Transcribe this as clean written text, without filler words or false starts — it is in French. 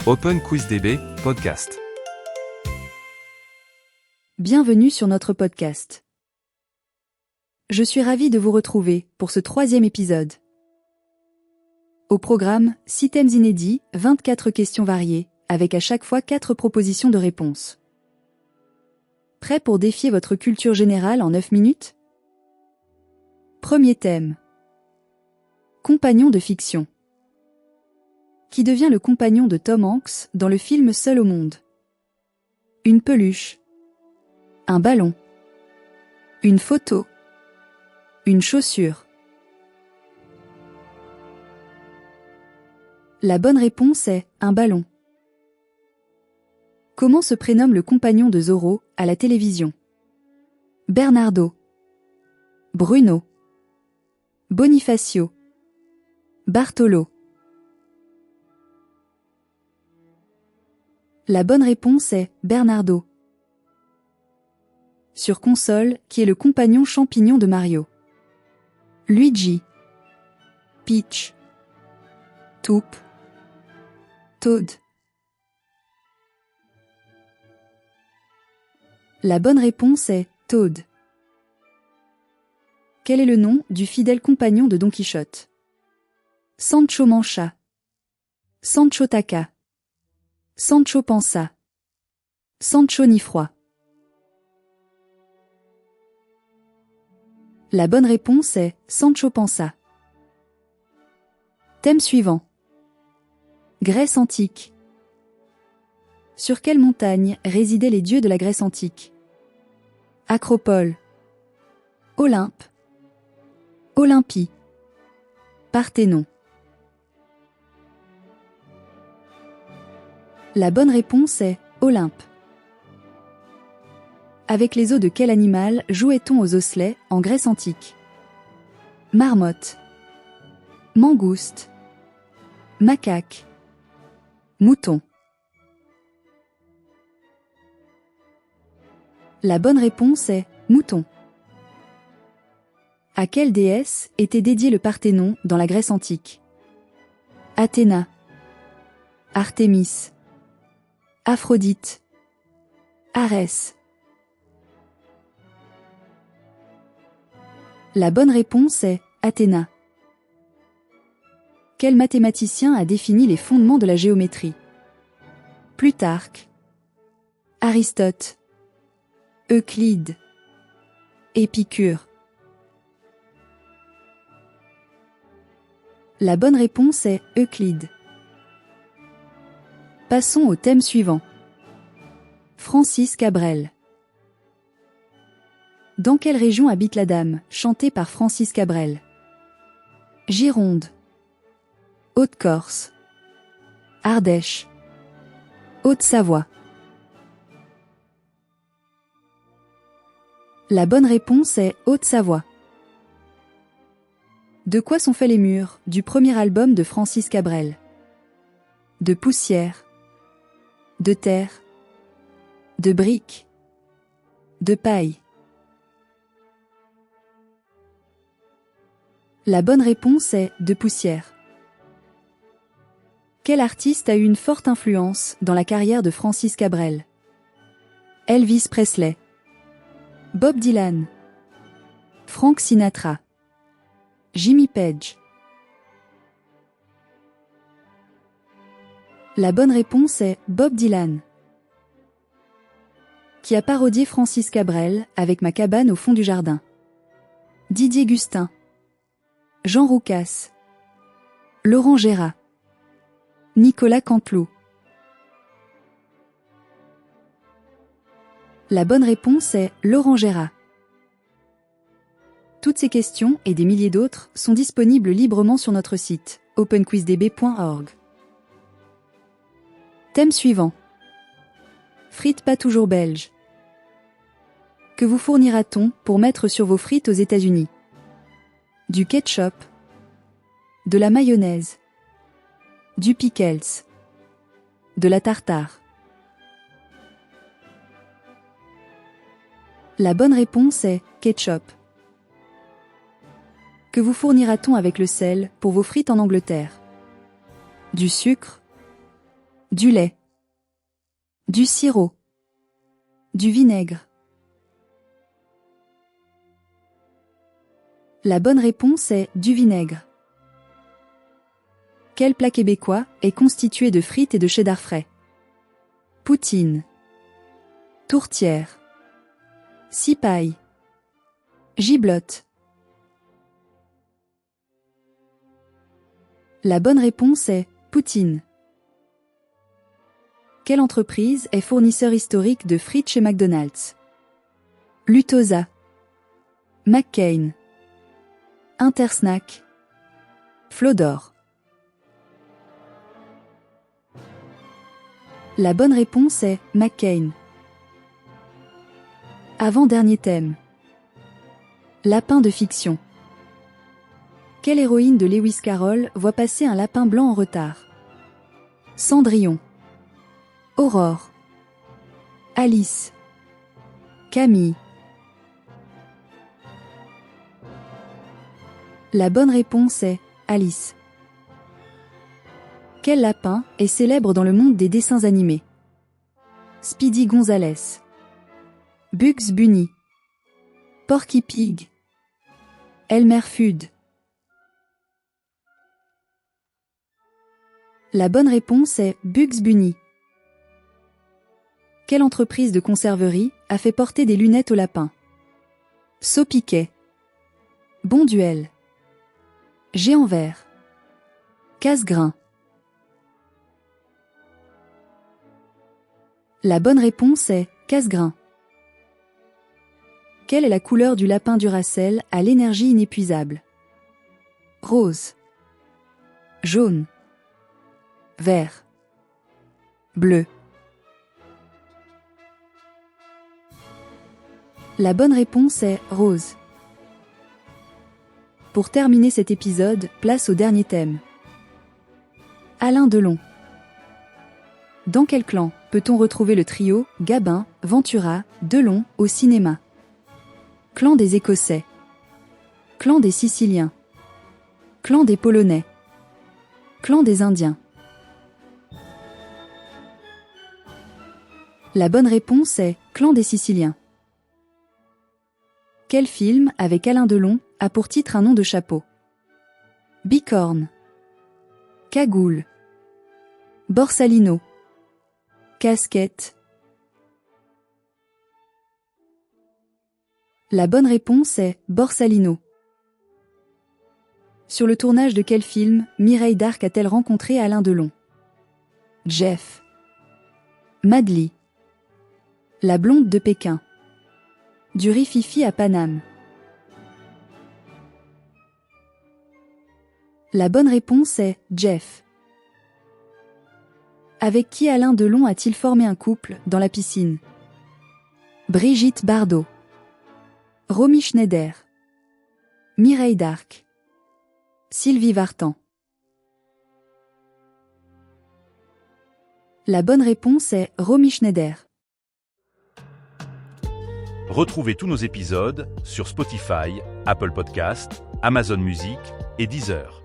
OpenQuizDB, podcast. Bienvenue sur notre podcast. Je suis ravie de vous retrouver pour ce 3e épisode. Au programme, 6 thèmes inédits, 24 questions variées, avec à chaque fois 4 propositions de réponses. Prêt pour défier votre culture générale en 9 minutes ? Premier thème. Compagnon de fiction. Qui devient le compagnon de Tom Hanks dans le film Seul au monde ? Une peluche. Un ballon. Une photo. Une chaussure. La bonne réponse est un ballon. Comment se prénomme le compagnon de Zorro à la télévision ? Bernardo. Bruno. Bonifacio. Bartolo. La bonne réponse est Bernardo. Sur console, qui est le compagnon champignon de Mario ? Luigi. Peach. Toop. Toad. La bonne réponse est Toad. Quel est le nom du fidèle compagnon de Don Quichotte ? Sancho Mancha. Sancho Taka. Sancho Panza. Sancho Nifroi. La bonne réponse est Sancho Panza. Thème suivant. Grèce antique. Sur quelle montagne résidaient les dieux de la Grèce antique ? Acropole. Olympe. Olympie. Parthénon. La bonne réponse est Olympe. Avec les os de quel animal jouait-on aux osselets en Grèce antique ? Marmotte. Mangouste. Macaque. Mouton. La bonne réponse est mouton. À quelle déesse était dédié le Parthénon dans la Grèce antique ? Athéna. Artémis. Aphrodite. Arès. La bonne réponse est Athéna. Quel mathématicien a défini les fondements de la géométrie ? Plutarque. Aristote. Euclide. Épicure. La bonne réponse est Euclide. Passons au thème suivant. Francis Cabrel. Dans quelle région habite la dame, chantée par Francis Cabrel ? Gironde. Haute-Corse. Ardèche. Haute-Savoie. La bonne réponse est Haute-Savoie. De quoi sont faits les murs du premier album de Francis Cabrel ? De poussière. De terre. De briques. De paille. La bonne réponse est de poussière. Quel artiste a eu une forte influence dans la carrière de Francis Cabrel ? Elvis Presley. Bob Dylan. Frank Sinatra. Jimmy Page. La bonne réponse est Bob Dylan. Qui a parodié Francis Cabrel avec Ma cabane au fond du jardin ? Didier Gustin. Jean Roucas. Laurent Gérard. Nicolas Canteloup. La bonne réponse est Laurent Gérard. Toutes ces questions et des milliers d'autres sont disponibles librement sur notre site openquizdb.org. Thème suivant. Frites pas toujours belges. Que vous fournira-t-on pour mettre sur vos frites aux États-Unis ? Du ketchup. De la mayonnaise. Du pickles. De la tartare. La bonne réponse est ketchup. Que vous fournira-t-on avec le sel pour vos frites en Angleterre ? Du sucre ? Du lait. Du sirop. Du vinaigre. La bonne réponse est du vinaigre. Quel plat québécois est constitué de frites et de cheddar frais? Poutine. Tourtière. Cipaille. Giblotte. La bonne réponse est poutine. Quelle entreprise est fournisseur historique de frites chez McDonald's? Lutosa. McCain. Intersnack. Flodor. La bonne réponse est McCain. Avant-dernier thème. Lapin de fiction. Quelle héroïne de Lewis Carroll voit passer un lapin blanc en retard? Cendrillon. Aurore. Alice. Camille. La bonne réponse est Alice. Quel lapin est célèbre dans le monde des dessins animés? Speedy Gonzales. Bugs Bunny. Porky Pig. Elmer Fudd. La bonne réponse est Bugs Bunny. Quelle entreprise de conserverie a fait porter des lunettes au lapin? Saupiquet. Bonduel. Géant Vert. Casse-grain. La bonne réponse est casse-grain. Quelle est la couleur du lapin Duracell à l'énergie inépuisable? Rose. Jaune. Vert. Bleu. La bonne réponse est rose. Pour terminer cet épisode, place au dernier thème. Alain Delon. Dans quel clan peut-on retrouver le trio Gabin, Ventura, Delon au cinéma? Clan des Écossais. Clan des Siciliens. Clan des Polonais. Clan des Indiens. La bonne réponse est Clan des Siciliens. Quel film, avec Alain Delon, a pour titre un nom de chapeau? Bicorne. Cagoule. Borsalino. Casquette. La bonne réponse est Borsalino. Sur le tournage de quel film Mireille Darc a-t-elle rencontré Alain Delon? Jeff. Madly. La blonde de Pékin. Du rififi à Paname. La bonne réponse est Jeff. Avec qui Alain Delon a-t-il formé un couple dans la piscine? Brigitte Bardot. Romy Schneider. Mireille Darc. Sylvie Vartan. La bonne réponse est Romy Schneider. Retrouvez tous nos épisodes sur Spotify, Apple Podcasts, Amazon Music et Deezer.